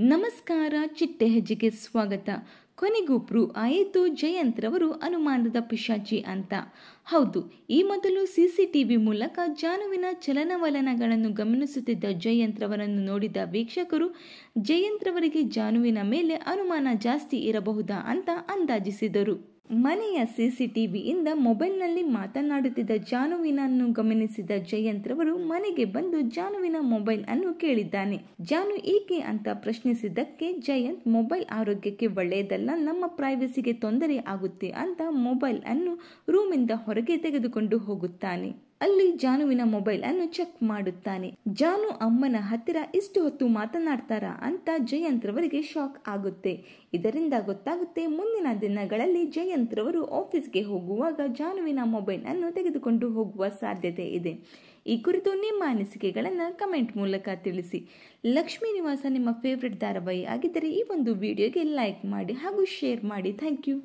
ನಮಸ್ಕಾರ, ಚಿಟ್ಟೆ ಹೆಜ್ಜೆಗೆ ಸ್ವಾಗತ. ಕೊನೆಗೂ ಪ್ರೂವ್ ಆಯಿತು ಜಯಂತ್ ರವರು ಅನುಮಾನದ ಪಿಶಾಚಿ ಅಂತ. ಹೌದು, ಈ ಮೊದಲು ಸಿಸಿಟಿವಿ ಮೂಲಕ ಜಾನುವಿನ ಚಲನವಲನಗಳನ್ನು ಗಮನಿಸುತ್ತಿದ್ದ ಜಯಂತ್ ರವರನ್ನು ನೋಡಿದ ವೀಕ್ಷಕರು ಜಯಂತ್ ರವರಿಗೆ ಜಾನುವಿನ ಮೇಲೆ ಅನುಮಾನ ಜಾಸ್ತಿ ಇರಬಹುದಾ ಅಂತ ಅಂದಾಜಿಸಿದರು. ಮನೆಯ ಸಿಸಿಟಿವಿಯಿಂದ ಮೊಬೈಲ್ನಲ್ಲಿ ಮಾತನಾಡುತ್ತಿದ್ದ ಜಾನುವಿನನ್ನು ಗಮನಿಸಿದ ಜಯಂತ್ ರವರು ಮನೆಗೆ ಬಂದು ಜಾನುವಿನ ಮೊಬೈಲ್ ಅನ್ನು ಕೇಳಿದ್ದಾನೆ. ಜಾನು ಏಕೆ ಅಂತ ಪ್ರಶ್ನಿಸಿದ್ದಕ್ಕೆ ಜಯಂತ್ ಮೊಬೈಲ್ ಆರೋಗ್ಯಕ್ಕೆ ಒಳ್ಳೆಯದಲ್ಲ, ನಮ್ಮ ಪ್ರೈವಸಿಗೆ ತೊಂದರೆ ಆಗುತ್ತೆ ಅಂತ ಮೊಬೈಲ್ ಅನ್ನು ರೂಮಿಂದ ಹೊರಗೆ ತೆಗೆದುಕೊಂಡು ಹೋಗುತ್ತಾನೆ. ಅಲ್ಲಿ ಜಾನುವಿನ ಮೊಬೈಲ್ ಅನ್ನು ಚೆಕ್ ಮಾಡುತ್ತಾನೆ. ಜಾನು ಅಮ್ಮನ ಹತ್ತಿರ ಇಷ್ಟು ಹೊತ್ತು ಮಾತನಾಡ್ತಾರ ಅಂತ ಜಯಂತ್ ರವರಿಗೆ ಶಾಕ್ ಆಗುತ್ತೆ. ಇದರಿಂದ ಗೊತ್ತಾಗುತ್ತೆ ಮುಂದಿನ ದಿನಗಳಲ್ಲಿ ಜಯಂತ್ ರವರು ಆಫೀಸ್ಗೆ ಹೋಗುವಾಗ ಜಾನುವಿನ ಮೊಬೈಲ್ ಅನ್ನು ತೆಗೆದುಕೊಂಡು ಹೋಗುವ ಸಾಧ್ಯತೆ ಇದೆ. ಈ ಕುರಿತು ನಿಮ್ಮ ಅನಿಸಿಕೆಗಳನ್ನು ಕಮೆಂಟ್ ಮೂಲಕ ತಿಳಿಸಿ. ಲಕ್ಷ್ಮೀ ನಿವಾಸ ನಿಮ್ಮ ಫೇವ್ರೆಟ್ ಧಾರಾವಾಹಿ ಆಗಿದ್ದರೆ ಈ ಒಂದು ವಿಡಿಯೋಗೆ ಲೈಕ್ ಮಾಡಿ ಹಾಗೂ ಶೇರ್ ಮಾಡಿ. Thank you.